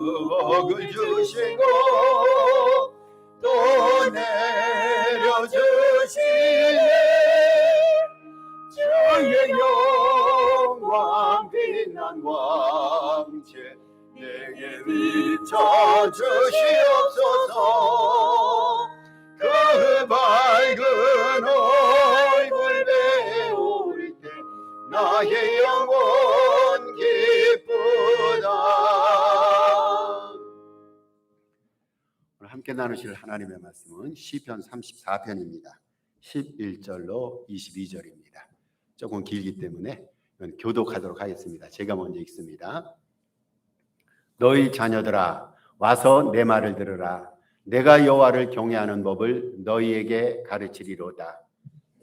복을 주시고 또 내려주시네. 주의 영광 빛난 왕채 내게 비춰 주시옵소서. 그 밝은 얼굴 배울 때 나의 영혼 기쁘다. 오늘 함께 나누실 하나님의 말씀은 시편 34편입니다. 11절로 22절입니다. 조금 길기 때문에 교독하도록 하겠습니다. 제가 먼저 읽습니다. 너희 자녀들아, 와서 내 말을 들으라. 내가 여호와를 경외하는 법을 너희에게 가르치리로다.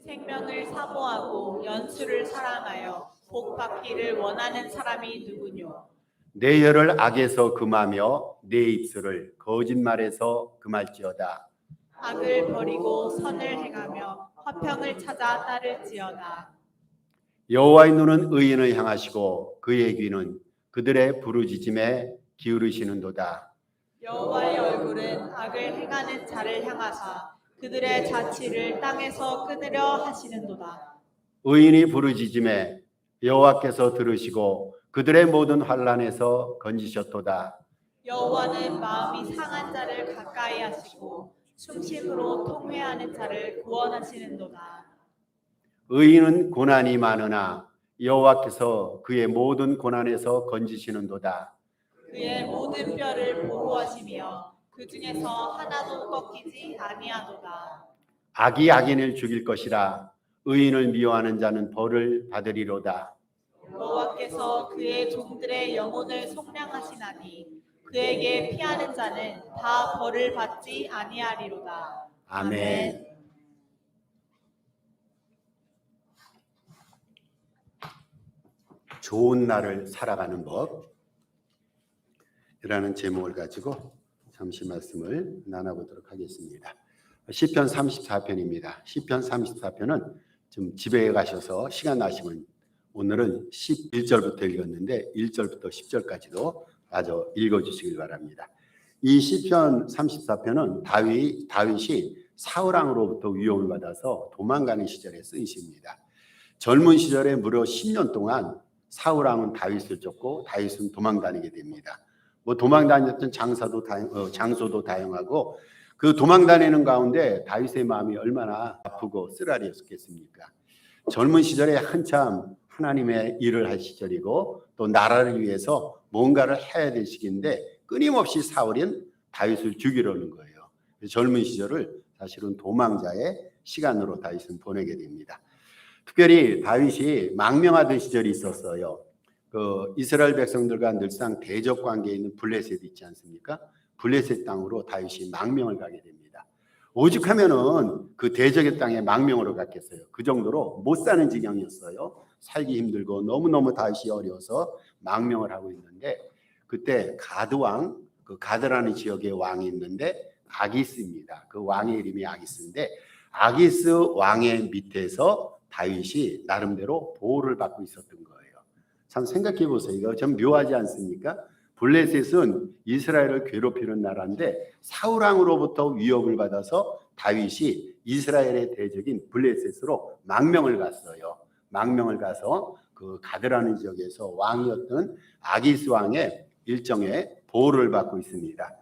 생명을 사모하고 연수를 사랑하여 복 받기를 원하는 사람이 누구뇨? 내 혀를 악에서 금하며 내 입술을 거짓말에서 금할지어다. 악을 버리고 선을 행하며 화평을 찾아 따를지어다. 여호와의 눈은 의인을 향하시고 그의 귀는 그들의 부르짖음에 기울이시는도다. 여호와의 얼굴은 악을 행하는 자를 향하사 그들의 자취를 땅에서 끊으려 하시는도다. 의인이 부르짖음에 여호와께서 들으시고 그들의 모든 환난에서 건지셨도다. 여호와는 마음이 상한 자를 가까이 하시고 충심으로 통회하는 자를 구원하시는도다. 의인은 고난이 많으나 여호와께서 그의 모든 고난에서 건지시는도다. 그의 모든 뼈를 보호하시며 그 중에서 하나도 꺾이지 아니하도다. 악이 악인을 죽일 것이라. 의인을 미워하는 자는 벌을 받으리로다. 여호와께서 그의 종들의 영혼을 속량하시나니 그에게 피하는 자는 다 벌을 받지 아니하리로다. 아멘. 좋은 날을 살아가는 법이라는 제목을 가지고 잠시 말씀을 나눠보도록 하겠습니다. 시편 34편입니다. 시편 34편은 좀 집에 가셔서 시간 나시면 오늘은 11절부터 읽었는데 1절부터 10절까지도 마저 읽어주시길 바랍니다. 이 시편 34편은 다윗이 사울왕으로부터 위협을 받아서 도망가는 시절에 쓴 시입니다. 젊은 시절에 무려 10년 동안 사울왕은 다윗을 쫓고 다윗은 도망다니게 됩니다. 도망다녔던 장소도 다양하고 그 도망다니는 가운데 다윗의 마음이 얼마나 아프고 쓰라리였겠습니까? 젊은 시절에 한참 하나님의 일을 할 시절이고 또 나라를 위해서 뭔가를 해야 될 시기인데 끊임없이 사울은 다윗을 죽이려는 거예요. 젊은 시절을 사실은 도망자의 시간으로 다윗은 보내게 됩니다. 특별히 다윗이 망명하던 시절이 있었어요. 그 이스라엘 백성들과 늘상 대적 관계에 있는 블레셋 있지 않습니까? 블레셋 땅으로 다윗이 망명을 가게 됩니다. 오죽하면은 그 대적의 땅에 망명으로 갔겠어요. 그 정도로 못 사는 지경이었어요. 살기 힘들고 너무너무 다윗이 어려워서 망명을 하고 있는데 그때 가드왕, 그 가드라는 지역의 왕이 있는데 아기스입니다. 그 왕의 이름이 아기스인데 아기스 왕의 밑에서 다윗이 나름대로 보호를 받고 있었던 거예요. 참 생각해 보세요. 이거 참 묘하지 않습니까? 블레셋은 이스라엘을 괴롭히는 나라인데 사울왕으로부터 위협을 받아서 다윗이 이스라엘의 대적인 블레셋으로 망명을 갔어요. 망명을 가서 그 가드라는 지역에서 왕이었던 아기스 왕의 일정의 보호를 받고 있습니다.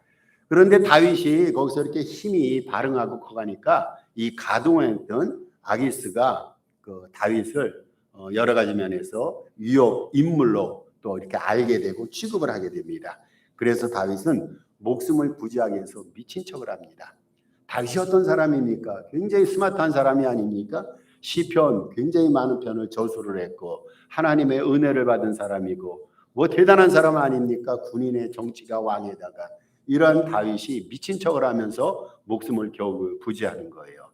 그런데 다윗이 거기서 이렇게 힘이 발흥하고 커가니까 이 가동했던 아기스가 그 다윗을 여러 가지 면에서 위협 인물로 또 이렇게 알게 되고 취급을 하게 됩니다. 그래서 다윗은 목숨을 부지하기 위해서 미친 척을 합니다. 다윗이 어떤 사람입니까? 굉장히 스마트한 사람이 아닙니까? 시편 굉장히 많은 편을 저수를 했고 하나님의 은혜를 받은 사람이고 대단한 사람 아닙니까? 군인의 정치가 왕에다가 이런 다윗이 미친 척을 하면서 목숨을 겨우 부지하는 거예요.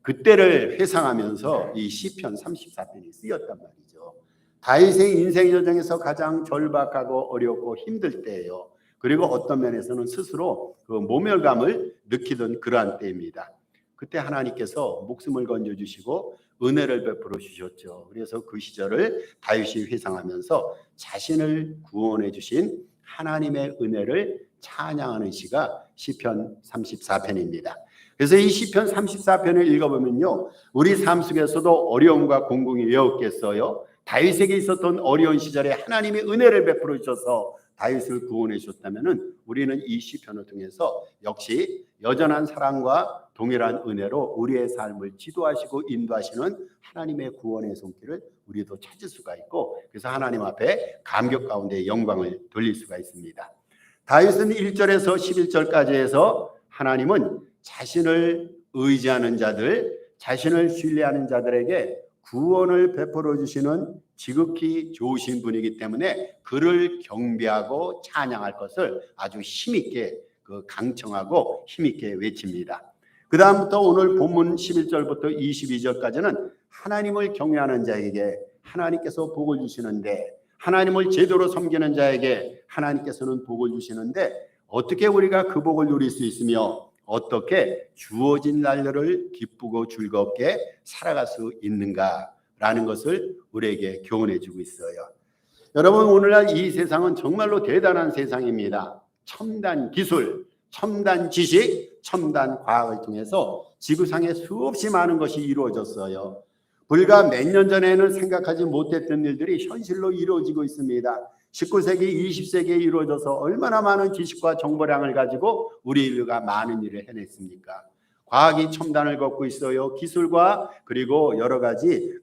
그때를 회상하면서 이 시편 34편이 쓰였단 말이죠. 다윗의 인생 여정에서 가장 절박하고 어렵고 힘들 때예요. 그리고 어떤 면에서는 스스로 그 모멸감을 느끼던 그러한 때입니다. 그때 하나님께서 목숨을 건져주시고 은혜를 베풀어 주셨죠. 그래서 그 시절을 다윗이 회상하면서 자신을 구원해 주신 하나님의 은혜를 찬양하는 시가 시편 34편입니다. 그래서 이 시편 34편을 읽어보면요, 우리 삶 속에서도 어려움과 공공이 왜 없겠어요? 다윗에게 있었던 어려운 시절에 하나님의 은혜를 베풀어 주셔서 다윗을 구원해 주셨다면 우리는 이 시편을 통해서 역시 여전한 사랑과 동일한 은혜로 우리의 삶을 지도하시고 인도하시는 하나님의 구원의 손길을 우리도 찾을 수가 있고, 그래서 하나님 앞에 감격 가운데 영광을 돌릴 수가 있습니다. 다윗은 1절에서 11절까지 해서 하나님은 자신을 의지하는 자들, 자신을 신뢰하는 자들에게 구원을 베풀어 주시는 지극히 좋으신 분이기 때문에 그를 경배하고 찬양할 것을 아주 힘있게 강청하고 힘있게 외칩니다. 그 다음부터 오늘 본문 11절부터 22절까지는 하나님을 경외하는 자에게 하나님께서 복을 주시는데, 하나님을 제대로 섬기는 자에게 하나님께서는 복을 주시는데, 어떻게 우리가 그 복을 누릴 수 있으며 어떻게 주어진 날들을 기쁘고 즐겁게 살아갈 수 있는가라는 것을 우리에게 교훈해 주고 있어요. 여러분, 오늘날 이 세상은 정말로 대단한 세상입니다. 첨단 기술, 첨단 지식, 첨단 과학을 통해서 지구상에 수없이 많은 것이 이루어졌어요. 불과 몇 년 전에는 생각하지 못했던 일들이 현실로 이루어지고 있습니다. 19세기, 20세기에 이루어져서 얼마나 많은 지식과 정보량을 가지고 우리 인류가 많은 일을 해냈습니까? 과학이 첨단을 걷고 있어요. 기술과 그리고 여러 가지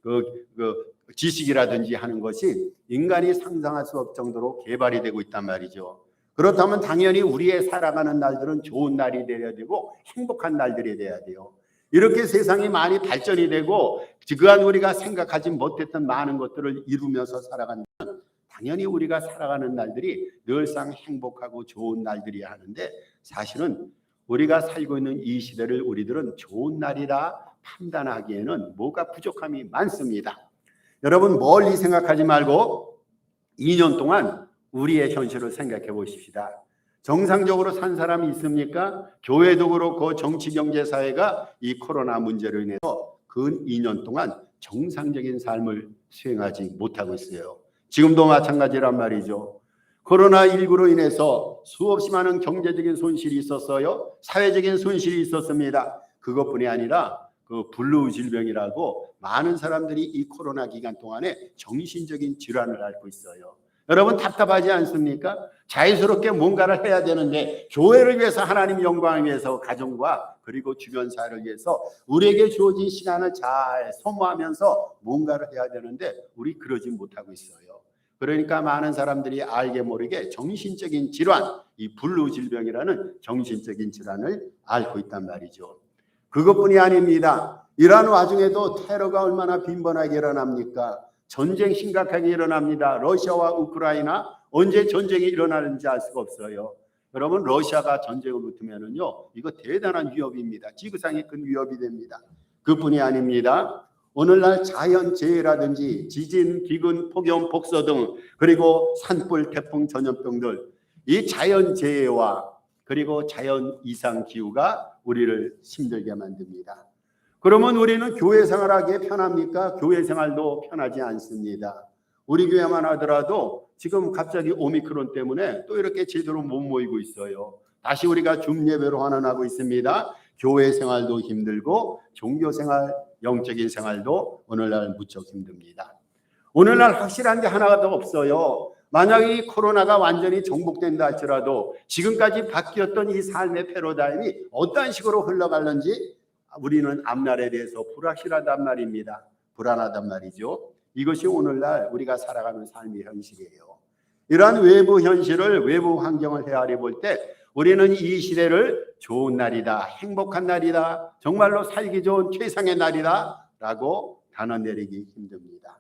지식이라든지 하는 것이 인간이 상상할 수 없을 정도로 개발이 되고 있단 말이죠. 그렇다면 당연히 우리의 살아가는 날들은 좋은 날이 되어야 되고 행복한 날들이 되어야 돼요. 이렇게 세상이 많이 발전이 되고 그간 우리가 생각하지 못했던 많은 것들을 이루면서 살아간다면 당연히 우리가 살아가는 날들이 늘상 행복하고 좋은 날들이야 하는데, 사실은 우리가 살고 있는 이 시대를 우리들은 좋은 날이라 판단하기에는 뭐가 부족함이 많습니다. 여러분, 멀리 생각하지 말고 2년 동안 우리의 현실을 생각해 보십시다. 정상적으로 산 사람이 있습니까? 교회도 그렇고 정치, 경제, 사회가 이 코로나 문제로 인해서 근 2년 동안 정상적인 삶을 수행하지 못하고 있어요. 지금도 마찬가지란 말이죠. 코로나19로 인해서 수없이 많은 경제적인 손실이 있었어요. 사회적인 손실이 있었습니다. 그것뿐이 아니라 그 블루 질병이라고 많은 사람들이 이 코로나 기간 동안에 정신적인 질환을 앓고 있어요. 여러분, 답답하지 않습니까? 자유스럽게 뭔가를 해야 되는데 교회를 위해서, 하나님 영광을 위해서, 가정과 그리고 주변 사회를 위해서 우리에게 주어진 시간을 잘 소모하면서 뭔가를 해야 되는데 우리 그러지 못하고 있어요. 그러니까 많은 사람들이 알게 모르게 정신적인 질환, 이 블루 질병이라는 정신적인 질환을 앓고 있단 말이죠. 그것뿐이 아닙니다. 이러한 와중에도 테러가 얼마나 빈번하게 일어납니까? 전쟁 심각하게 일어납니다. 러시아와 우크라이나, 언제 전쟁이 일어나는지 알 수가 없어요. 여러분, 러시아가 전쟁을 붙으면은요, 이거 대단한 위협입니다. 지구상의 큰 위협이 됩니다. 그뿐이 아닙니다. 오늘날 자연재해라든지 지진, 기근, 폭염, 폭설 등, 그리고 산불, 태풍, 전염병들, 이 자연재해와 그리고 자연 이상 기후가 우리를 힘들게 만듭니다. 그러면 우리는 교회 생활하기에 편합니까? 교회 생활도 편하지 않습니다. 우리 교회만 하더라도 지금 갑자기 오미크론 때문에 또 이렇게 제대로 못 모이고 있어요. 다시 우리가 줌 예배로 환원하고 있습니다. 교회 생활도 힘들고 종교 생활, 영적인 생활도 오늘날 무척 힘듭니다. 오늘날 확실한 게 하나가 더 없어요. 만약 이 코로나가 완전히 정복된다 할지라도 지금까지 바뀌었던 이 삶의 패러다임이 어떤 식으로 흘러갈는지 우리는 앞날에 대해서 불확실하단 말입니다. 불안하단 말이죠. 이것이 오늘날 우리가 살아가는 삶의 현실이에요. 이러한 외부 현실을, 외부 환경을 헤아려 볼 때 우리는 이 시대를 좋은 날이다, 행복한 날이다, 정말로 살기 좋은 최상의 날이다 라고 단언 내리기 힘듭니다.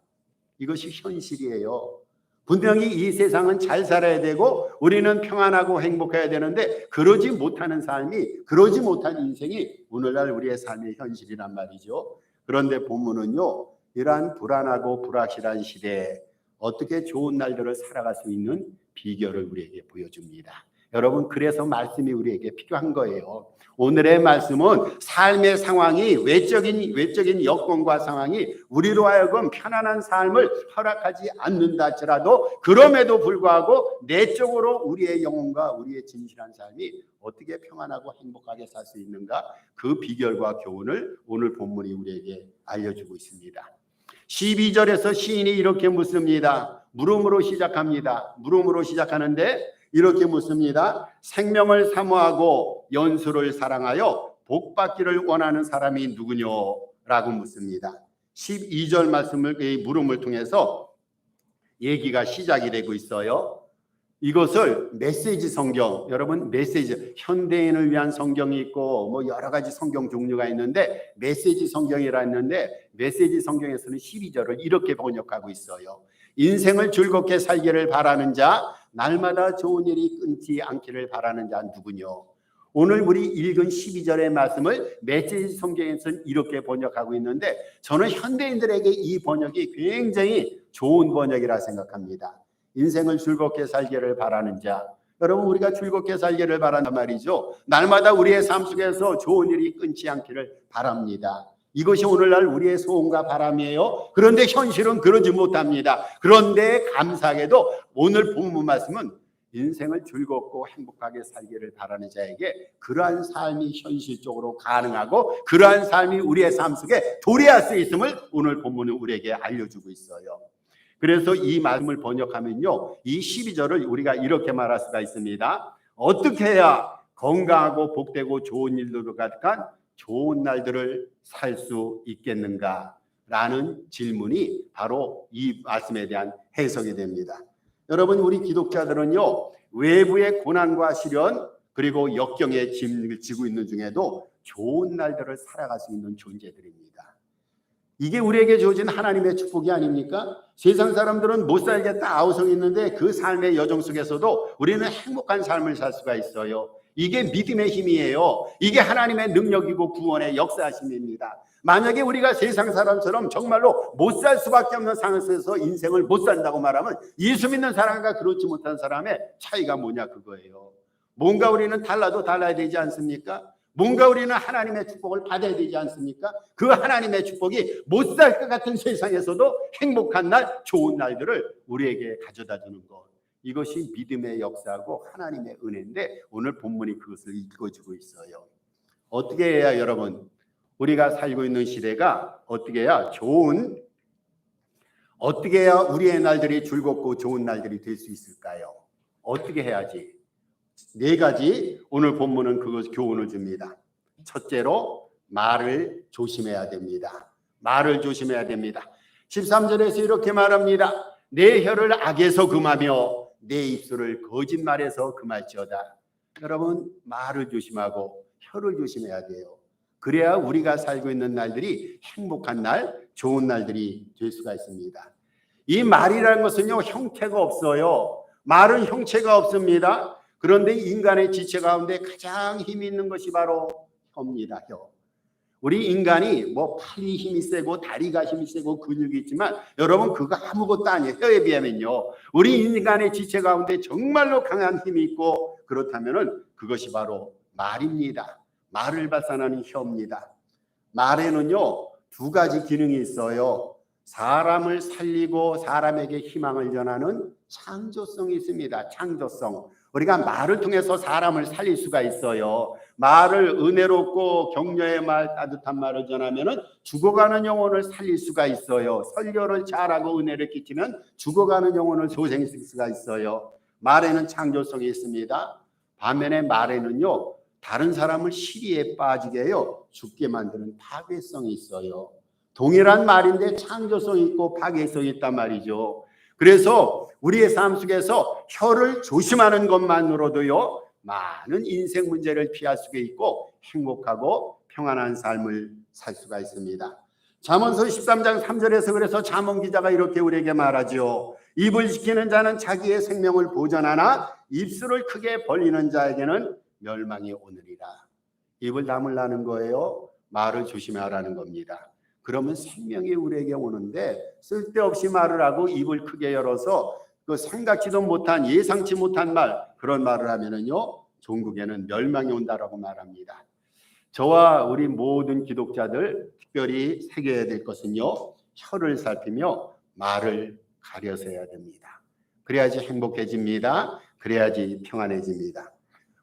이것이 현실이에요. 분명히 이 세상은 잘 살아야 되고 우리는 평안하고 행복해야 되는데 그러지 못하는 삶이, 그러지 못한 인생이 오늘날 우리의 삶의 현실이란 말이죠. 그런데 본문은요, 이러한 불안하고 불확실한 시대에 어떻게 좋은 날들을 살아갈 수 있는 비결을 우리에게 보여줍니다. 여러분, 그래서 말씀이 우리에게 필요한 거예요. 오늘의 말씀은 삶의 상황이 외적인 여건과 상황이 우리로 하여금 편안한 삶을 허락하지 않는다 할지라도 그럼에도 불구하고 내적으로 우리의 영혼과 우리의 진실한 삶이 어떻게 평안하고 행복하게 살 수 있는가, 그 비결과 교훈을 오늘 본문이 우리에게 알려주고 있습니다. 12절에서 시인이 이렇게 묻습니다. 물음으로 시작합니다. 물음으로 시작하는데 이렇게 묻습니다. 생명을 사모하고 연수를 사랑하여 복받기를 원하는 사람이 누구뇨? 라고 묻습니다. 12절 말씀을, 이 물음을 통해서 얘기가 시작이 되고 있어요. 이것을 메시지 성경, 여러분, 메시지, 현대인을 위한 성경이 있고 뭐 여러 가지 성경 종류가 있는데 메시지 성경이라 했는데 메시지 성경에서는 12절을 이렇게 번역하고 있어요. 인생을 즐겁게 살기를 바라는 자, 날마다 좋은 일이 끊지 않기를 바라는 자 누구뇨? 오늘 우리 읽은 12절의 말씀을 메시지 성경에서는 이렇게 번역하고 있는데 저는 현대인들에게 이 번역이 굉장히 좋은 번역이라 생각합니다. 인생을 즐겁게 살기를 바라는 자, 여러분, 우리가 즐겁게 살기를 바란단 말이죠. 날마다 우리의 삶 속에서 좋은 일이 끊지 않기를 바랍니다. 이것이 오늘날 우리의 소원과 바람이에요. 그런데 현실은 그러지 못합니다. 그런데 감사하게도 오늘 본문 말씀은 인생을 즐겁고 행복하게 살기를 바라는 자에게 그러한 삶이 현실적으로 가능하고 그러한 삶이 우리의 삶 속에 도래할 수 있음을 오늘 본문은 우리에게 알려주고 있어요. 그래서 이 말씀을 번역하면요, 이 12절을 우리가 이렇게 말할 수가 있습니다. 어떻게 해야 건강하고 복되고 좋은 일들로 가득한 좋은 날들을 살 수 있겠는가? 라는 질문이 바로 이 말씀에 대한 해석이 됩니다. 여러분, 우리 기독자들은요, 외부의 고난과 시련 그리고 역경의 짐을 지고 있는 중에도 좋은 날들을 살아갈 수 있는 존재들입니다. 이게 우리에게 주어진 하나님의 축복이 아닙니까? 세상 사람들은 못 살겠다 아우성이 있는데 그 삶의 여정 속에서도 우리는 행복한 삶을 살 수가 있어요. 이게 믿음의 힘이에요. 이게 하나님의 능력이고 구원의 역사하심입니다. 만약에 우리가 세상 사람처럼 정말로 못 살 수밖에 없는 상황 속에서 인생을 못 산다고 말하면 예수 믿는 사람과 그렇지 못한 사람의 차이가 뭐냐 그거예요. 뭔가 우리는 달라도 달라야 되지 않습니까? 뭔가 우리는 하나님의 축복을 받아야 되지 않습니까? 그 하나님의 축복이 못 살 것 같은 세상에서도 행복한 날, 좋은 날들을 우리에게 가져다 주는 것, 이것이 믿음의 역사고 하나님의 은혜인데 오늘 본문이 그것을 읽어주고 있어요. 어떻게 해야, 여러분, 우리가 살고 있는 시대가 어떻게 해야 우리의 날들이 즐겁고 좋은 날들이 될 수 있을까요? 어떻게 해야지? 4가지 오늘 본문은 그것 교훈을 줍니다. 첫째로 말을 조심해야 됩니다. 말을 조심해야 됩니다. 13절에서 이렇게 말합니다. 내 혀를 악에서 금하며 내 입술을 거짓말에서 금할지어다. 여러분, 말을 조심하고 혀를 조심해야 돼요. 그래야 우리가 살고 있는 날들이 행복한 날, 좋은 날들이 될 수가 있습니다. 이 말이라는 것은요, 형태가 없어요. 말은 형체가 없습니다. 그런데 인간의 지체 가운데 가장 힘이 있는 것이 바로 혀입니다. 혀. 우리 인간이 뭐 팔이 힘이 세고 다리가 힘이 세고 근육이 있지만 여러분, 그거 아무것도 아니에요. 혀에 비하면요. 우리 인간의 지체 가운데 정말로 강한 힘이 있고 그렇다면은 그것이 바로 말입니다. 말을 발산하는 혀입니다. 말에는요 2가지 기능이 있어요. 사람을 살리고 사람에게 희망을 전하는 창조성이 있습니다. 창조성. 우리가 말을 통해서 사람을 살릴 수가 있어요. 말을 은혜롭고 격려의 말, 따뜻한 말을 전하면은 죽어가는 영혼을 살릴 수가 있어요. 설교를 잘하고 은혜를 끼치면 죽어가는 영혼을 소생시킬 수가 있어요. 말에는 창조성이 있습니다. 반면에 말에는요 다른 사람을 시리에 빠지게 해요 죽게 만드는 파괴성이 있어요. 동일한 말인데 창조성이 있고 파괴성이 있단 말이죠. 그래서 우리의 삶 속에서 혀를 조심하는 것만으로도요 많은 인생 문제를 피할 수가 있고 행복하고 평안한 삶을 살 수가 있습니다. 잠언서 13장 3절에서 그래서 잠언 기자가 이렇게 우리에게 말하죠. 입을 지키는 자는 자기의 생명을 보전하나 입술을 크게 벌리는 자에게는 멸망이 오느니라. 입을 다물라는 거예요. 말을 조심하라는 겁니다. 그러면 생명이 우리에게 오는데 쓸데없이 말을 하고 입을 크게 열어서 그 생각지도 못한 예상치 못한 말, 그런 말을 하면은요, 종국에는 멸망이 온다라고 말합니다. 저와 우리 모든 기독자들 특별히 새겨야 될 것은요, 혀를 살피며 말을 가려서 해야 됩니다. 그래야지 행복해집니다. 그래야지 평안해집니다.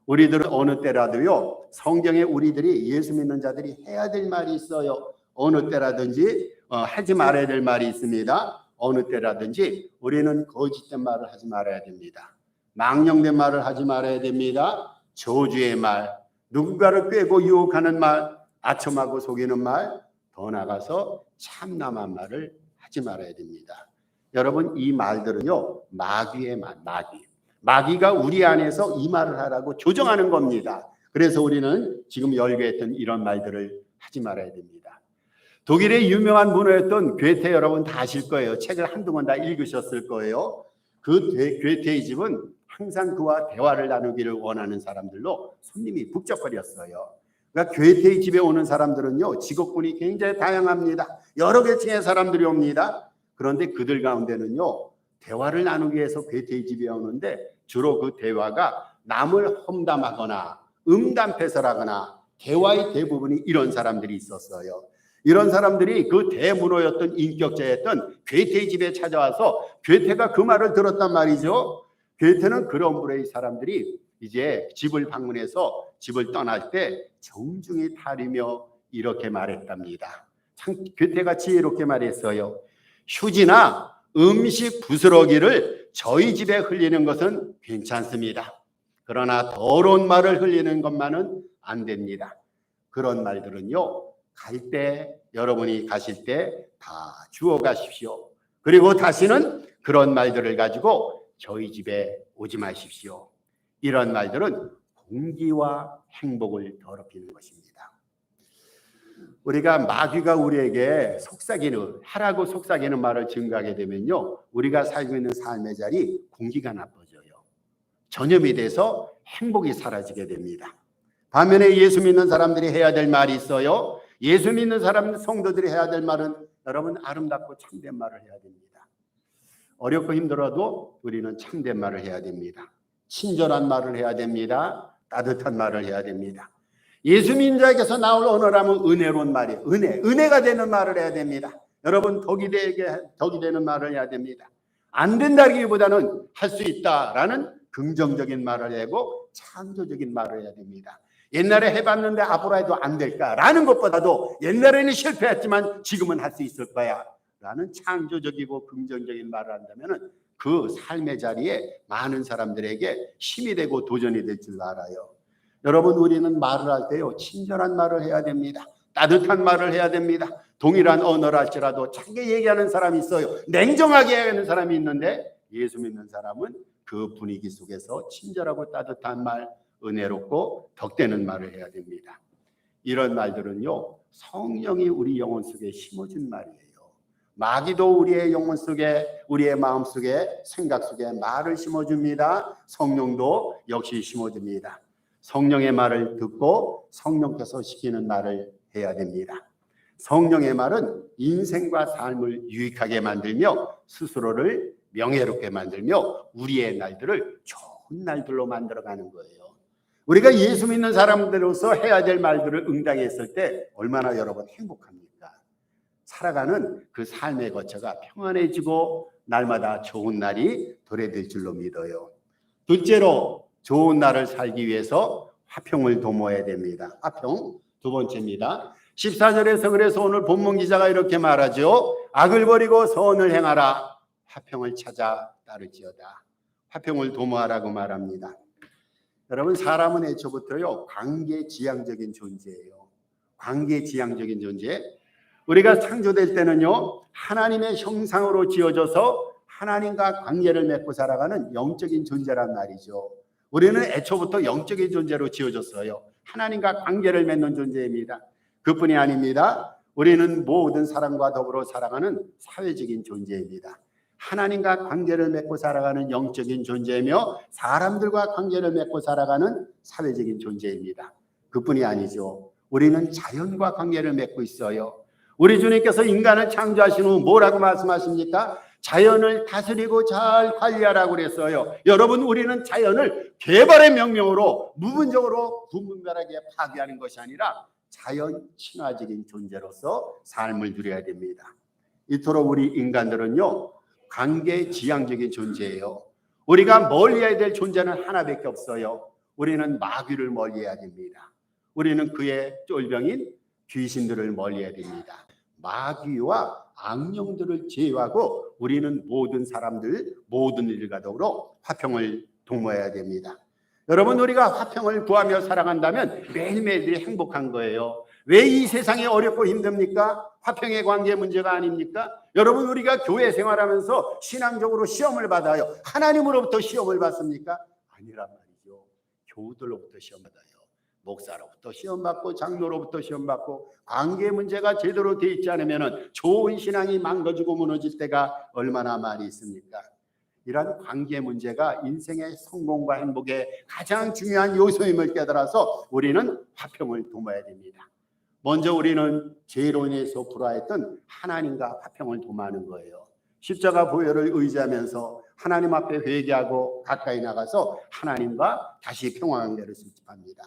우리들은 어느 때라도요, 성경에 우리들이 예수 믿는 자들이 해야 될 말이 있어요. 어느 때라든지 하지 말아야 될 말이 있습니다. 어느 때라든지 우리는 거짓된 말을 하지 말아야 됩니다. 망령된 말을 하지 말아야 됩니다. 저주의 말, 누군가를 꾀고 유혹하는 말, 아첨하고 속이는 말, 더 나가서 참남한 말을 하지 말아야 됩니다. 여러분, 이 말들은요, 마귀의 말, 마귀가 우리 안에서 이 말을 하라고 조정하는 겁니다. 그래서 우리는 지금 열거했던 이런 말들을 하지 말아야 됩니다. 독일의 유명한 문호였던 괴테, 여러분 다 아실 거예요. 책을 한두 권 다 읽으셨을 거예요. 그 괴테의 집은 항상 그와 대화를 나누기를 원하는 사람들로 손님이 북적거렸어요. 그러니까 괴테의 집에 오는 사람들은요, 직업군이 굉장히 다양합니다. 여러 계층의 사람들이 옵니다. 그런데 그들 가운데는요, 대화를 나누기 위해서 괴테의 집에 오는데 주로 그 대화가 남을 험담하거나 음담패설하거나 대화의 대부분이 이런 사람들이 있었어요. 이런 사람들이 그 대문호였던 인격자였던 괴테의 집에 찾아와서 괴테가 그 말을 들었단 말이죠. 괴테는 그런 부류의 사람들이 이제 집을 방문해서 집을 떠날 때 정중히 타리며 이렇게 말했답니다. 참 괴테가 지혜롭게 말했어요. 휴지나 음식 부스러기를 저희 집에 흘리는 것은 괜찮습니다. 그러나 더러운 말을 흘리는 것만은 안 됩니다. 그런 말들은요, 갈 때, 여러분이 가실 때 다 주워 가십시오. 그리고 다시는 그런 말들을 가지고 저희 집에 오지 마십시오. 이런 말들은 공기와 행복을 더럽히는 것입니다. 우리가 마귀가 우리에게 하라고 속삭이는 말을 증거하게 되면요, 우리가 살고 있는 삶의 자리 공기가 나빠져요. 전염이 돼서 행복이 사라지게 됩니다. 반면에 예수 믿는 사람들이 해야 될 말이 있어요. 예수 믿는 사람, 성도들이 해야 될 말은 여러분 아름답고 참된 말을 해야 됩니다. 어렵고 힘들어도 우리는 참된 말을 해야 됩니다. 친절한 말을 해야 됩니다. 따뜻한 말을 해야 됩니다. 예수 믿는 자에게서 나올 언어라면 은혜로운 말이에요. 은혜가 되는 말을 해야 됩니다. 여러분 덕이 되는 말을 해야 됩니다. 안 된다기보다는 할 수 있다라는 긍정적인 말을 하고 창조적인 말을 해야 됩니다. 옛날에 해봤는데 앞으로 해도 안 될까라는 것보다도 옛날에는 실패했지만 지금은 할 수 있을 거야 라는 창조적이고 긍정적인 말을 한다면 그 삶의 자리에 많은 사람들에게 힘이 되고 도전이 될 줄 알아요. 여러분, 우리는 말을 할 때요, 친절한 말을 해야 됩니다. 따뜻한 말을 해야 됩니다. 동일한 언어를 할지라도 자기 얘기하는 사람이 있어요. 냉정하게 얘기하는 사람이 있는데 예수 믿는 사람은 그 분위기 속에서 친절하고 따뜻한 말, 은혜롭고 덕되는 말을 해야 됩니다. 이런 말들은요, 성령이 우리 영혼 속에 심어준 말이에요. 마귀도 우리의 영혼 속에, 우리의 마음 속에, 생각 속에 말을 심어줍니다. 성령도 역시 심어줍니다. 성령의 말을 듣고 성령께서 시키는 말을 해야 됩니다. 성령의 말은 인생과 삶을 유익하게 만들며 스스로를 명예롭게 만들며 우리의 날들을 좋은 날들로 만들어가는 거예요. 우리가 예수 믿는 사람들로서 해야 될 말들을 응당했을 때 얼마나 여러분 행복합니까? 살아가는 그 삶의 거처가 평안해지고 날마다 좋은 날이 도래될 줄로 믿어요. 둘째로, 좋은 날을 살기 위해서 화평을 도모해야 됩니다. 화평 두 번째입니다. 14절에서 그래서 오늘 본문 기자가 이렇게 말하죠. 악을 버리고 선을 행하라. 화평을 찾아 따르지어다. 화평을 도모하라고 말합니다. 여러분, 사람은 애초부터요, 관계지향적인 존재예요. 관계지향적인 존재. 우리가 창조될 때는요, 하나님의 형상으로 지어져서 하나님과 관계를 맺고 살아가는 영적인 존재란 말이죠. 우리는 애초부터 영적인 존재로 지어졌어요. 하나님과 관계를 맺는 존재입니다. 그뿐이 아닙니다. 우리는 모든 사람과 더불어 살아가는 사회적인 존재입니다. 하나님과 관계를 맺고 살아가는 영적인 존재이며 사람들과 관계를 맺고 살아가는 사회적인 존재입니다. 그뿐이 아니죠. 우리는 자연과 관계를 맺고 있어요. 우리 주님께서 인간을 창조하신 후 뭐라고 말씀하십니까? 자연을 다스리고 잘 관리하라고 그랬어요. 여러분, 우리는 자연을 개발의 명령으로 무분적으로 분분별하게 파괴하는 것이 아니라 자연 친화적인 존재로서 삶을 누려야 됩니다. 이토록 우리 인간들은요, 관계지향적인 존재예요. 우리가 멀리해야 될 존재는 하나밖에 없어요. 우리는 마귀를 멀리해야 됩니다. 우리는 그의 쫄병인 귀신들을 멀리해야 됩니다. 마귀와 악령들을 제외하고 우리는 모든 사람들, 모든 일과 더불어 화평을 도모해야 됩니다. 여러분, 우리가 화평을 구하며 살아간다면 매일매일이 행복한 거예요. 왜 이 세상이 어렵고 힘듭니까? 화평의 관계 문제가 아닙니까? 여러분, 우리가 교회 생활하면서 신앙적으로 시험을 받아요. 하나님으로부터 시험을 받습니까? 아니란 말이죠. 교우들로부터 시험 받아요. 목사로부터 시험받고 장로로부터 시험받고 관계 문제가 제대로 되어 있지 않으면 좋은 신앙이 망가지고 무너질 때가 얼마나 많이 있습니까? 이러한 관계 문제가 인생의 성공과 행복의 가장 중요한 요소임을 깨달아서 우리는 화평을 도모해야 됩니다. 먼저 우리는 죄로 인해서 불화했던 하나님과 화평을 도모하는 거예요. 십자가 보혈을 의지하면서 하나님 앞에 회개하고 가까이 나가서 하나님과 다시 평화관계를 수립합니다.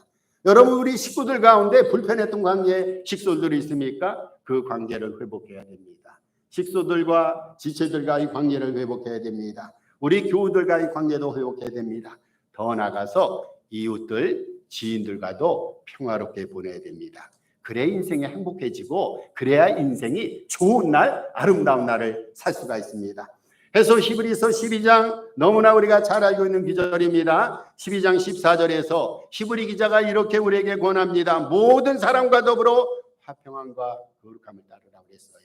여러분, 우리 식구들 가운데 불편했던 관계 식소들이 있습니까? 그 관계를 회복해야 됩니다. 식소들과 지체들과의 관계를 회복해야 됩니다. 우리 교우들과의 관계도 회복해야 됩니다. 더 나아가서 이웃들, 지인들과도 평화롭게 보내야 됩니다. 그래야 인생이 행복해지고 그래야 인생이 좋은 날, 아름다운 날을 살 수가 있습니다. 그래서 히브리서 12장 너무나 우리가 잘 알고 있는 기절입니다. 12장 14절에서 히브리 기자가 이렇게 우리에게 권합니다. 모든 사람과 더불어 화평함과 거룩함을 따르라고 했어요.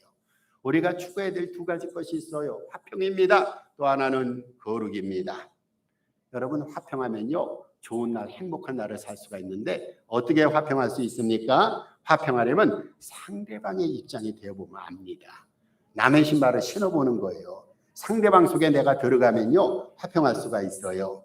우리가 추구해야 될 두 가지 것이 있어요. 화평입니다. 또 하나는 거룩입니다. 여러분, 화평하면요, 좋은 날, 행복한 날을 살 수가 있는데 어떻게 화평할 수 있습니까? 화평하려면 상대방의 입장이 되어보면 압니다. 남의 신발을 신어보는 거예요. 상대방 속에 내가 들어가면요, 화평할 수가 있어요.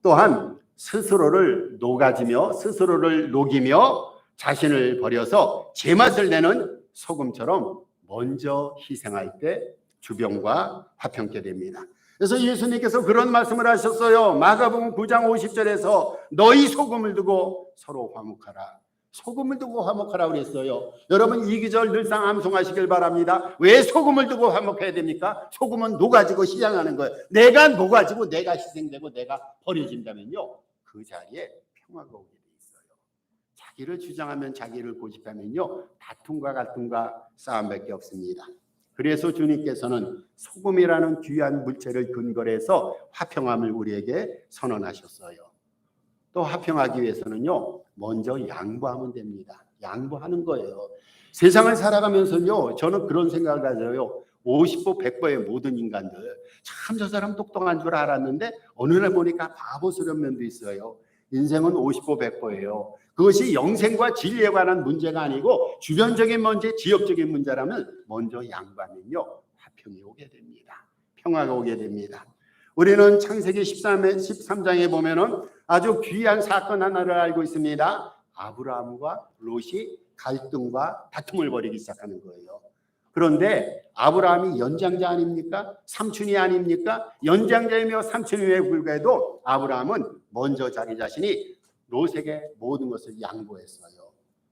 또한 스스로를 녹아지며 스스로를 녹이며 자신을 버려서 제맛을 내는 소금처럼 먼저 희생할 때 주변과 화평케 됩니다. 그래서 예수님께서 그런 말씀을 하셨어요. 마가복음 9장 50절에서 너희 소금을 두고 서로 화목하라. 소금을 두고 화목하라고 그랬어요. 여러분, 이 기절 늘상 암송하시길 바랍니다. 왜 소금을 두고 화목해야 됩니까? 소금은 녹아지고 희생하는 거예요. 내가 녹아지고 내가 희생되고 내가 버려진다면요, 그 자리에 평화가 오게 돼 있어요. 자기를 주장하면 자기를 고집하면요, 다툼과 갈등과 싸움밖에 없습니다. 그래서 주님께서는 소금이라는 귀한 물체를 근거로 해서 화평함을 우리에게 선언하셨어요. 또 화평하기 위해서는요, 먼저 양보하면 됩니다. 양보하는 거예요. 세상을 살아가면서요, 저는 그런 생각을 가져요. 50보 100보의 모든 인간들, 참 저 사람 똑똑한 줄 알았는데 어느 날 보니까 바보스러운 면도 있어요. 인생은 50보 100보예요. 그것이 영생과 진리에 관한 문제가 아니고 주변적인 문제, 지역적인 문제라면 먼저 양보하면요, 화평이 오게 됩니다. 평화가 오게 됩니다. 우리는 창세기 13장에 보면은 아주 귀한 사건 하나를 알고 있습니다. 아브라함과 롯이 갈등과 다툼을 벌이기 시작하는 거예요. 그런데 아브라함이 연장자 아닙니까? 삼촌이 아닙니까? 연장자이며 삼촌임에 불구해도 아브라함은 먼저 자기 자신이 롯에게 모든 것을 양보했어요.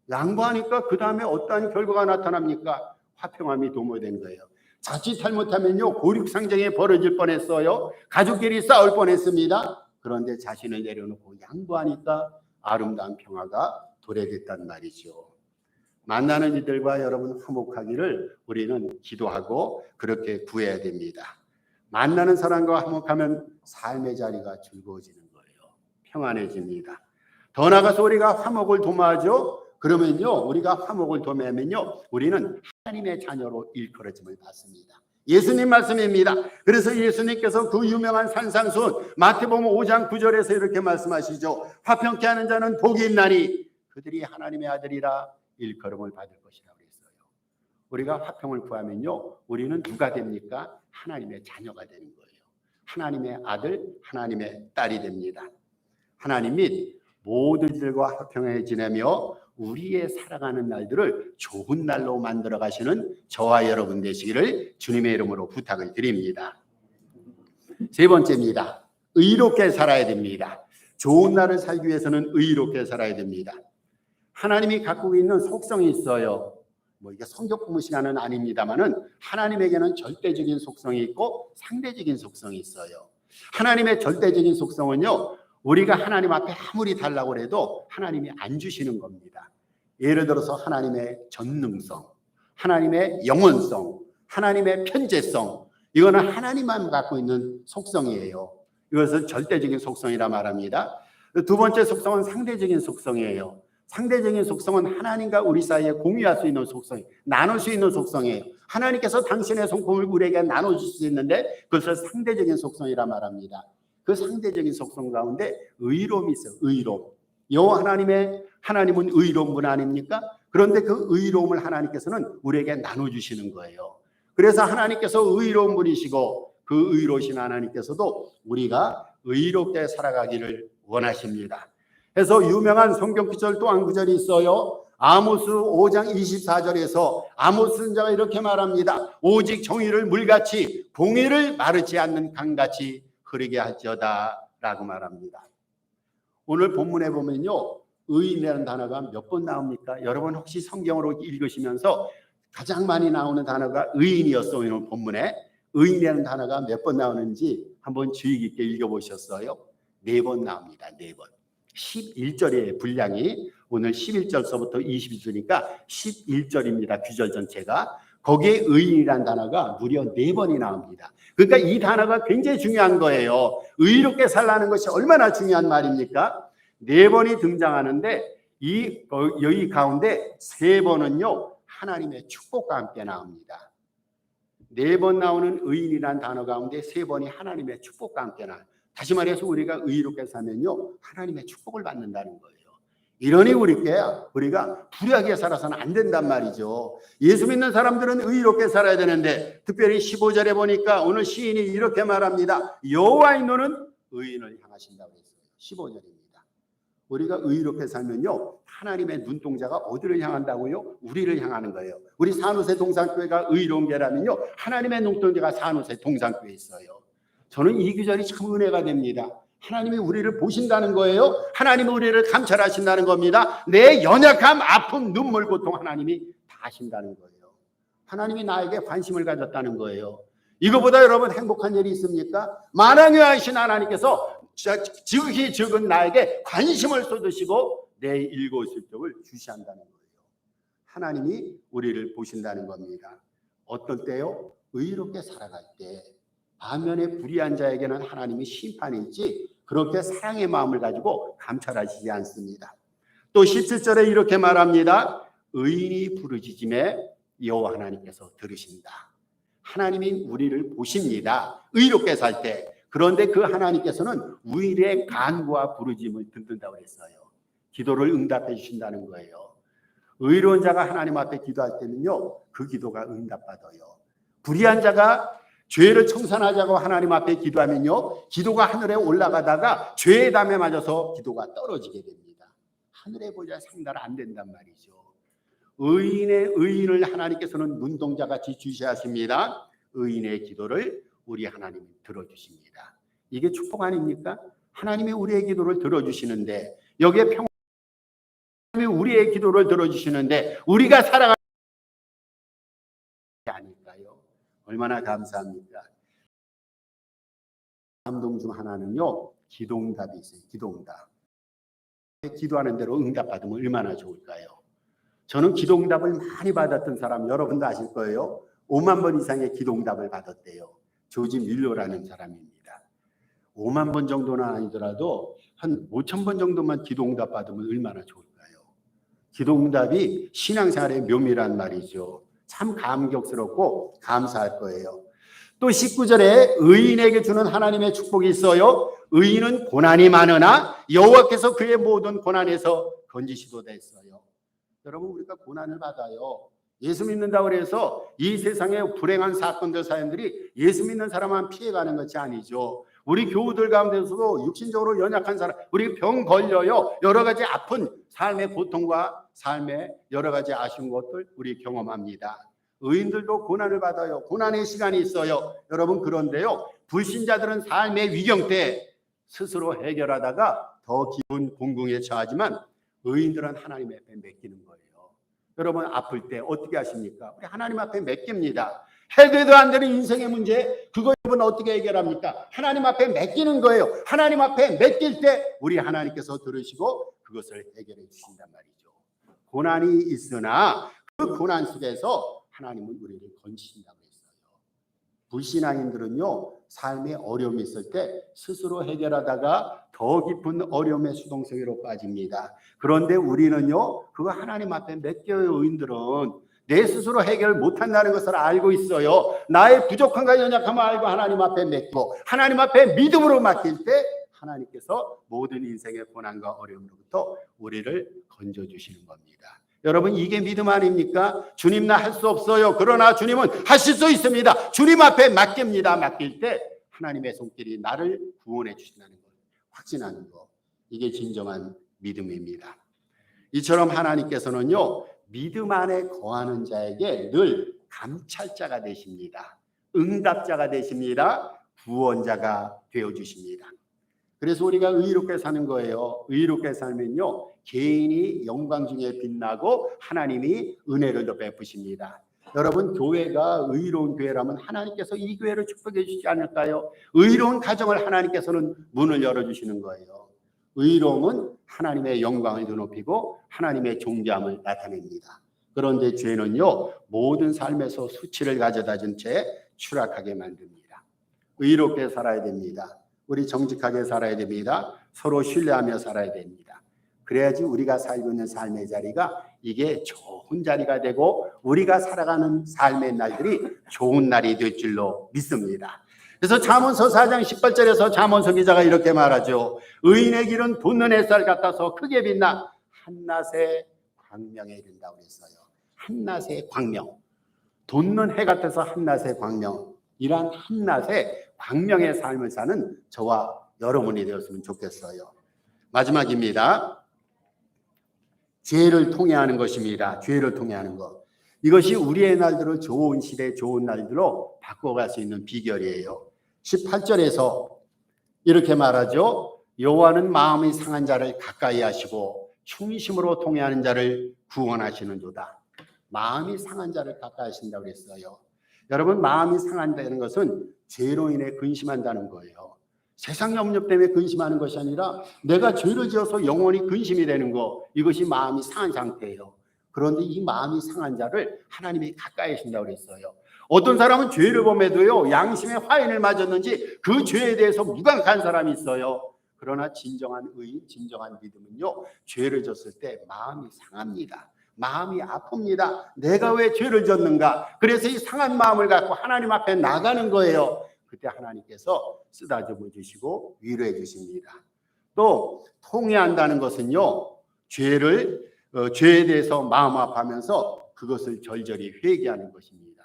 양보하니까 그 다음에 어떠한 결과가 나타납니까? 화평함이 도모된 거예요. 자칫 잘못하면요, 고륙상정에 벌어질 뻔했어요. 가족끼리 싸울 뻔했습니다. 그런데 자신을 내려놓고 양보하니까 아름다운 평화가 도래됐단 말이죠. 만나는 이들과 여러분 화목하기를 우리는 기도하고 그렇게 구해야 됩니다. 만나는 사람과 화목하면 삶의 자리가 즐거워지는 거예요. 평안해집니다. 더 나아가서 우리가 화목을 도모하죠. 그러면요, 우리가 화목을 도모하면요, 우리는 하나님의 자녀로 일컬어짐을 받습니다. 예수님 말씀입니다. 그래서 예수님께서 그 유명한 산상수훈 마태복음 5장 9절에서 이렇게 말씀하시죠. 화평케 하는 자는 복이 있나니 그들이 하나님의 아들이라 일컬음을 받을 것이라고 했어요. 우리가 화평을 구하면요, 우리는 누가 됩니까? 하나님의 자녀가 되는 거예요. 하나님의 아들, 하나님의 딸이 됩니다. 하나님 및 모든 이들과 화평해 지내며 우리의 살아가는 날들을 좋은 날로 만들어 가시는 저와 여러분 되시기를 주님의 이름으로 부탁을 드립니다. 세 번째입니다. 의롭게 살아야 됩니다. 좋은 날을 살기 위해서는 의롭게 살아야 됩니다. 하나님이 갖고 있는 속성이 있어요. 이게 성경 공부 시간은 아닙니다만은 하나님에게는 절대적인 속성이 있고 상대적인 속성이 있어요. 하나님의 절대적인 속성은요, 우리가 하나님 앞에 아무리 달라고 해도 하나님이 안 주시는 겁니다. 예를 들어서 하나님의 전능성, 하나님의 영원성, 하나님의 편재성, 이거는 하나님만 갖고 있는 속성이에요. 이것을 절대적인 속성이라 말합니다. 두 번째 속성은 상대적인 속성이에요. 상대적인 속성은 하나님과 우리 사이에 공유할 수 있는 속성이, 나눌 수 있는 속성이에요. 하나님께서 당신의 성품을 우리에게 나눠줄 수 있는데 그것을 상대적인 속성이라 말합니다. 그 상대적인 속성 가운데 의로움이 있어요. 의로움. 하나님은 의로운 분 아닙니까? 그런데 그 의로움을 하나님께서는 우리에게 나눠주시는 거예요. 그래서 하나님께서 의로운 분이시고 그 의로우신 하나님께서도 우리가 의롭게 살아가기를 원하십니다. 그래서 유명한 성경 구절 또 한 구절이 있어요. 아모스 5장 24절에서 아모스 선지자가 이렇게 말합니다. 오직 정의를 물같이 공의를 마르지 않는 강같이 흐르게 할지어다 라고 말합니다. 오늘 본문에 보면요, 의인이라는 단어가 몇 번 나옵니까? 여러분 혹시 성경으로 읽으시면서 가장 많이 나오는 단어가 의인이었어요. 오늘 본문에 의인이라는 단어가 몇 번 나오는지 한번 주의 깊게 읽어보셨어요? 4번 나옵니다. 4번. 11절의 분량이 오늘 11절서부터 22절이니까 11절입니다. 규절 전체가. 거기에 의인이라는 단어가 무려 4번이 나옵니다. 그러니까 이 단어가 굉장히 중요한 거예요. 의롭게 살라는 것이 얼마나 중요한 말입니까? 4번이 등장하는데 여기 가운데 3번은요 하나님의 축복과 함께 나옵니다. 4번 나오는 의인이라는 단어 가운데 3번이 하나님의 축복과 함께 나와요. 다시 말해서 우리가 의롭게 살면요 하나님의 축복을 받는다는 거예요. 이러니 우리가 불의하게 살아서는 안 된단 말이죠. 예수 믿는 사람들은 의롭게 살아야 되는데 특별히 15절에 보니까 오늘 시인이 이렇게 말합니다. 여호와의 눈은 의인을 향하신다고 했어요. 15절입니다. 우리가 의롭게 살면요 하나님의 눈동자가 어디를 향한다고요? 우리를 향하는 거예요. 우리 산호세 동산교회가 의로운 교회라면요 하나님의 눈동자가 산호세 동산교회에 있어요. 저는 이 구절이 참 은혜가 됩니다. 하나님이 우리를 보신다는 거예요. 하나님이 우리를 감찰하신다는 겁니다. 내 연약함, 아픔, 눈물, 고통 하나님이 다 아신다는 거예요. 하나님이 나에게 관심을 가졌다는 거예요. 이거보다 여러분 행복한 일이 있습니까? 만왕의 하신 하나님께서 지극히 적은 나에게 관심을 쏟으시고 내 일거수일투족을 주시한다는 거예요. 하나님이 우리를 보신다는 겁니다. 어떨 때요? 의롭게 살아갈 때. 반면에 불의한 자에게는 하나님이 심판이지 그렇게 사랑의 마음을 가지고 감찰하시지 않습니다. 또 17절에 이렇게 말합니다. 의인이 부르짖음에 여호와 하나님께서 들으신다. 하나님이 우리를 보십니다. 의롭게 살 때. 그런데 그 하나님께서는 우리의 간구와 부르짖음을 듣는다고 했어요. 기도를 응답해 주신다는 거예요. 의로운 자가 하나님 앞에 기도할 때는요 그 기도가 응답받아요. 불의한 자가 죄를 청산하자고 하나님 앞에 기도하면요 기도가 하늘에 올라가다가 죄의 담에 맞아서 기도가 떨어지게 됩니다. 하늘에 보자 상달 안 된단 말이죠. 의인을 하나님께서는 눈동자같이 주시하십니다. 의인의 기도를 우리 하나님이 들어주십니다. 이게 축복 아닙니까? 하나님이 우리의 기도를 들어주시는데 여기에 하나님이 우리의 기도를 들어주시는데 우리가 살아가는 게 아닐까요? 얼마나 감사합니까? 감동 중 하나는요 기도응답이 있어요. 기도응답. 기도하는 대로 응답받으면 얼마나 좋을까요? 저는 기도응답을 많이 받았던 사람 여러분도 아실 거예요. 5만 번 이상의 기도응답을 받았대요. 조지 밀러라는 사람입니다. 5만 번 정도는 아니더라도 한 5천 번 정도만 기도응답 받으면 얼마나 좋을까요? 기도응답이 신앙생활의 묘미란 말이죠. 참 감격스럽고 감사할 거예요. 또 19절에 의인에게 주는 하나님의 축복이 있어요. 의인은 고난이 많으나 여호와께서 그의 모든 고난에서 건지시도다 했어요. 여러분 우리가 고난을 받아요. 예수 믿는다고 해서 이 세상의 불행한 사건들 사연들이 예수 믿는 사람만 피해가는 것이 아니죠. 우리 교우들 가운데서도 육신적으로 연약한 사람, 우리 병 걸려요. 여러 가지 아픈 삶의 고통과 삶의 여러 가지 아쉬운 것들 우리 경험합니다. 의인들도 고난을 받아요. 고난의 시간이 있어요. 여러분, 그런데요, 불신자들은 삶의 위경 때 스스로 해결하다가 더 깊은 공궁에 처하지만 의인들은 하나님 앞에 맡기는 거예요. 여러분, 아플 때 어떻게 하십니까? 우리 하나님 앞에 맡깁니다. 해결도 안 되는 인생의 문제, 그거 여러분 어떻게 해결합니까? 하나님 앞에 맡기는 거예요. 하나님 앞에 맡길 때 우리 하나님께서 들으시고 그것을 해결해 주신단 말이죠. 고난이 있으나 그 고난 속에서 하나님은 우리를 건지신다고 했어요. 불신앙인들은요, 삶에 어려움이 있을 때 스스로 해결하다가 더 깊은 어려움의 수동성으로 빠집니다. 그런데 우리는요, 그거 하나님 앞에 맡겨요. 의인들은 내 스스로 해결 못한다는 것을 알고 있어요. 나의 부족함과 연약함을 알고 하나님 앞에 맡기고 하나님 앞에 믿음으로 맡길 때 하나님께서 모든 인생의 고난과 어려움으로부터 우리를 건져주시는 겁니다. 여러분, 이게 믿음 아닙니까? 주님 나 할 수 없어요. 그러나 주님은 하실 수 있습니다. 주님 앞에 맡깁니다. 맡길 때 하나님의 손길이 나를 구원해 주신다는 것, 확신하는 것, 이게 진정한 믿음입니다. 이처럼 하나님께서는요, 믿음 안에 거하는 자에게 늘 감찰자가 되십니다. 응답자가 되십니다. 구원자가 되어주십니다. 그래서 우리가 의롭게 사는 거예요. 의롭게 살면요, 개인이 영광 중에 빛나고 하나님이 은혜를 더 베푸십니다. 여러분, 교회가 의로운 교회라면 하나님께서 이 교회를 축복해 주시지 않을까요? 의로운 가정을 하나님께서는 문을 열어주시는 거예요. 의로움은 하나님의 영광을 드높이고 하나님의 존귀함을 나타냅니다. 그런데 죄는요, 모든 삶에서 수치를 가져다 준 채 추락하게 만듭니다. 의롭게 살아야 됩니다. 우리 정직하게 살아야 됩니다. 서로 신뢰하며 살아야 됩니다. 그래야지 우리가 살고 있는 삶의 자리가 이게 좋은 자리가 되고 우리가 살아가는 삶의 날들이 좋은 날이 될 줄로 믿습니다. 그래서 잠언서 4장 18절에서 잠언서 기자가 이렇게 말하죠. 의인의 길은 돋는 햇살 같아서 크게 빛나 한낮의 광명에 이른다고 했어요. 한낮의 광명, 돋는 해 같아서 한낮의 광명, 이러한 한낮의 광명의 삶을 사는 저와 여러분이 되었으면 좋겠어요. 마지막입니다. 죄를 통해하는 것입니다. 죄를 통해하는 것. 이것이 우리의 날들을 좋은 시대, 좋은 날들로 바꿔갈 수 있는 비결이에요. 18절에서 이렇게 말하죠. 여호와는 마음이 상한 자를 가까이 하시고 충심으로 통해하는 자를 구원하시는도다. 마음이 상한 자를 가까이 하신다고 그랬어요. 여러분, 마음이 상한다는 것은 죄로 인해 근심한다는 거예요. 세상 염려 때문에 근심하는 것이 아니라 내가 죄를 지어서 영원히 근심이 되는 거, 이것이 마음이 상한 상태예요. 그런데 이 마음이 상한 자를 하나님이 가까이 하신다고 그랬어요. 어떤 사람은 죄를 범해도요, 양심의 화인을 맞았는지 그 죄에 대해서 무감한 사람이 있어요. 그러나 진정한 의인, 진정한 믿음은요, 죄를 졌을 때 마음이 상합니다. 마음이 아픕니다. 내가 왜 죄를 졌는가? 그래서 이 상한 마음을 갖고 하나님 앞에 나가는 거예요. 그때 하나님께서 쓰다듬어 주시고 위로해 주십니다. 또 통회한다는 것은요, 죄에 대해서 마음 아파하면서 그것을 절절히 회개하는 것입니다.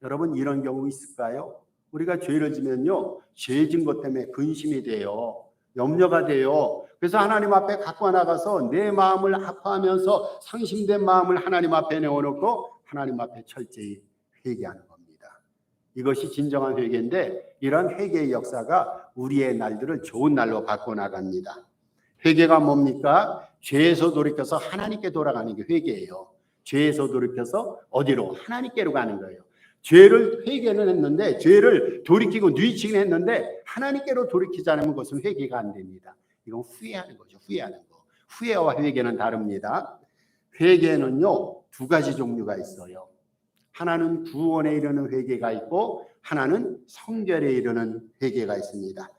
여러분, 이런 경우 있을까요? 우리가 죄를 지면요, 죄 진 것 때문에 근심이 돼요. 염려가 돼요. 그래서 하나님 앞에 갖고 나가서 내 마음을 아파하면서 상심된 마음을 하나님 앞에 내어놓고 하나님 앞에 철저히 회개하는 겁니다. 이것이 진정한 회개인데, 이런 회개의 역사가 우리의 날들을 좋은 날로 바꿔 나갑니다. 회개가 뭡니까? 죄에서 돌이켜서 하나님께 돌아가는 게 회개예요. 죄에서 돌이켜서 어디로? 하나님께로 가는 거예요. 죄를 회개는 했는데, 죄를 돌이키고 뉘우치긴 했는데 하나님께로 돌이키지 않으면 그것은 회개가 안 됩니다. 이건 후회하는 거죠. 후회하는 거. 후회와 회개는 다릅니다. 회개는요, 두 가지 종류가 있어요. 하나는 구원에 이르는 회개가 있고 하나는 성결에 이르는 회개가 있습니다.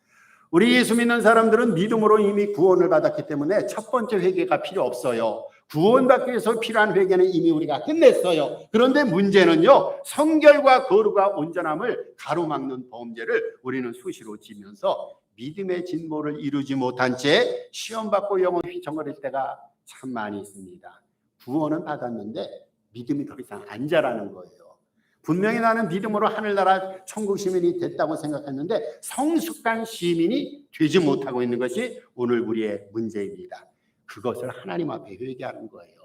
우리 예수 믿는 사람들은 믿음으로 이미 구원을 받았기 때문에 첫 번째 회개가 필요 없어요. 구원받기 위해서 필요한 회개는 이미 우리가 끝냈어요. 그런데 문제는요, 성결과 거룩과 온전함을 가로막는 범죄를 우리는 수시로 지면서 믿음의 진보를 이루지 못한 채 시험받고 영혼 휘청거릴 때가 참 많이 있습니다. 구원은 받았는데 믿음이 더 이상 안 자라는 거예요. 분명히 나는 믿음으로 하늘나라 천국 시민이 됐다고 생각했는데 성숙한 시민이 되지 못하고 있는 것이 오늘 우리의 문제입니다. 그것을 하나님 앞에 회개하는 거예요.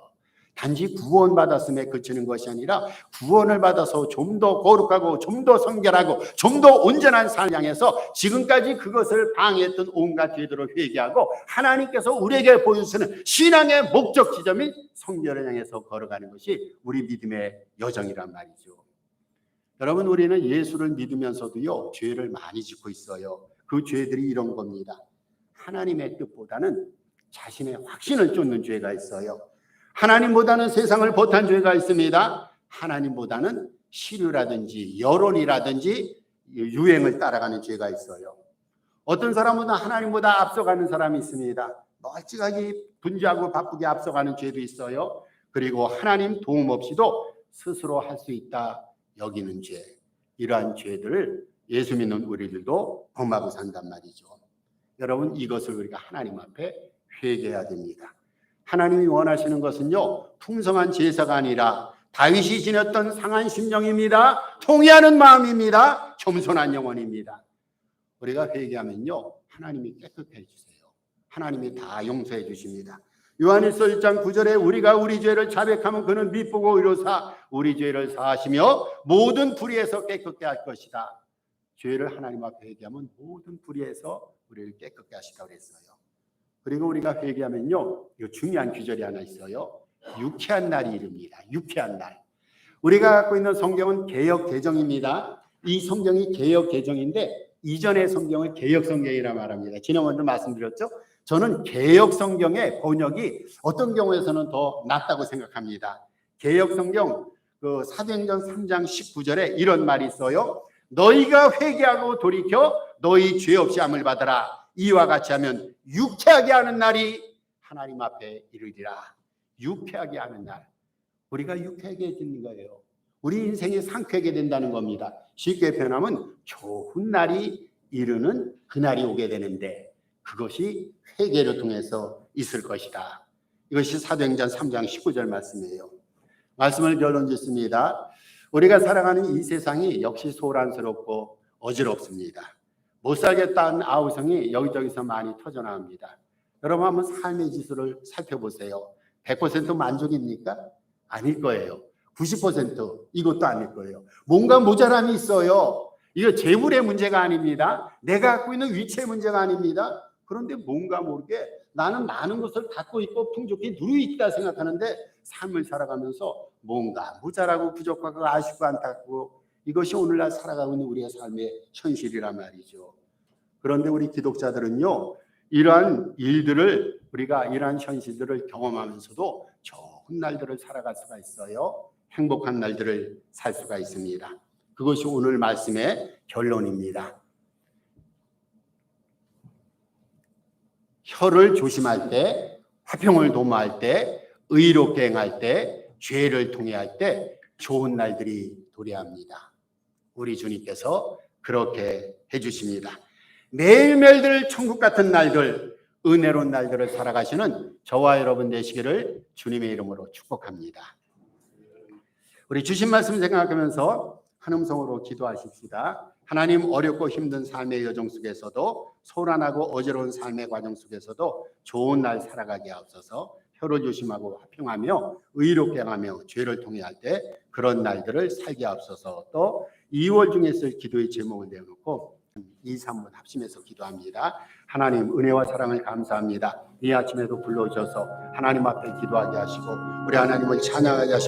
단지 구원받았음에 그치는 것이 아니라 구원을 받아서 좀 더 거룩하고 좀 더 성결하고 좀 더 온전한 삶을 향해서 지금까지 그것을 방해했던 온갖 죄들을 회개하고 하나님께서 우리에게 보여주시는 신앙의 목적 지점인 성결을 향해서 걸어가는 것이 우리 믿음의 여정이란 말이죠. 여러분, 우리는 예수를 믿으면서도요 죄를 많이 짓고 있어요. 그 죄들이 이런 겁니다. 하나님의 뜻보다는 자신의 확신을 쫓는 죄가 있어요. 하나님보다는 세상을 벗한 죄가 있습니다. 하나님보다는 시류라든지 여론이라든지 유행을 따라가는 죄가 있어요. 어떤 사람은 하나님보다 앞서가는 사람이 있습니다. 멀찍하게 분주하고 바쁘게 앞서가는 죄도 있어요. 그리고 하나님 도움 없이도 스스로 할 수 있다 여기는 죄, 이러한 죄들을 예수 믿는 우리들도 범하고 산단 말이죠. 여러분, 이것을 우리가 하나님 앞에 회개해야 됩니다. 하나님이 원하시는 것은요 풍성한 제사가 아니라 다윗이 지녔던 상한 심령입니다. 통회하는 마음입니다. 겸손한 영혼입니다. 우리가 회개하면요 하나님이 깨끗해 주세요. 하나님이 다 용서해 주십니다. 요한일서 1장 9절에 우리가 우리 죄를 자백하면 그는 미쁘고 의로사 우리 죄를 사하시며 모든 불의에서 깨끗게 할 것이다. 죄를 하나님 앞에 회개하면 모든 불의에서 우리를 깨끗게 하시다고 그랬어요. 그리고 우리가 회개하면요 이 중요한 규절이 하나 있어요. 유쾌한 날이 이릅니다. 유쾌한 날. 우리가 갖고 있는 성경은 개역 개정입니다. 이 성경이 개역 개정인데 이전의 성경을 개역 성경이라 말합니다. 지난번에도 말씀드렸죠. 저는 개역 성경의 번역이 어떤 경우에서는 더 낫다고 생각합니다. 개역 성경 그 사도행전 3장 19절에 이런 말이 있어요. 너희가 회개하고 돌이켜 너희 죄 없이 함을 받아라. 이와 같이 하면 유쾌하게 하는 날이 하나님 앞에 이르리라. 유쾌하게 하는 날. 우리가 유쾌하게 해지는 거예요. 우리 인생이 상쾌하게 된다는 겁니다. 쉽게 표현하면 좋은 날이 이르는 그날이 오게 되는데 그것이 회개를 통해서 있을 것이다. 이것이 사도행전 3장 19절 말씀이에요. 말씀을 결론 짓습니다. 우리가 살아가는 이 세상이 역시 소란스럽고 어지럽습니다. 못 살겠다는 아우성이 여기저기서 많이 터져나옵니다. 여러분 한번 삶의 지수를 살펴보세요. 100% 만족입니까? 아닐 거예요. 90% 이것도 아닐 거예요. 뭔가 모자람이 있어요. 이거 재물의 문제가 아닙니다. 내가 갖고 있는 위치의 문제가 아닙니다. 그런데 뭔가 모르게 나는 많은 것을 갖고 있고 풍족히 누리고 있다 생각하는데 삶을 살아가면서 뭔가 모자라고 부족하고 아쉽고 안타깝고 이것이 오늘날 살아가고 있는 우리의 삶의 현실이란 말이죠. 그런데 우리 기독자들은요 이러한 일들을 우리가 이러한 현실들을 경험하면서도 좋은 날들을 살아갈 수가 있어요. 행복한 날들을 살 수가 있습니다. 그것이 오늘 말씀의 결론입니다. 혀를 조심할 때, 화평을 도모할 때, 의롭게 행할 때, 죄를 통회할 때 좋은 날들이 도래합니다. 우리 주님께서 그렇게 해주십니다. 매일매일 천국 같은 날들, 은혜로운 날들을 살아가시는 저와 여러분 되시기를 주님의 이름으로 축복합니다. 우리 주신 말씀 생각하면서 한 음성으로 기도하십시다. 하나님, 어렵고 힘든 삶의 여정 속에서도 소란하고 어지러운 삶의 과정 속에서도 좋은 날 살아가게 하옵소서. 혀를 조심하고 화평하며 의롭게 행하며 죄를 통회할 때 그런 날들을 살게 하옵소서. 또 2월 중에 쓸 기도의 제목을 내어놓고 2, 3분 합심해서 기도합니다. 하나님, 은혜와 사랑을 감사합니다. 이 아침에도 불러주셔서 하나님 앞에 기도하게 하시고 우리 하나님을 찬양하게 하시고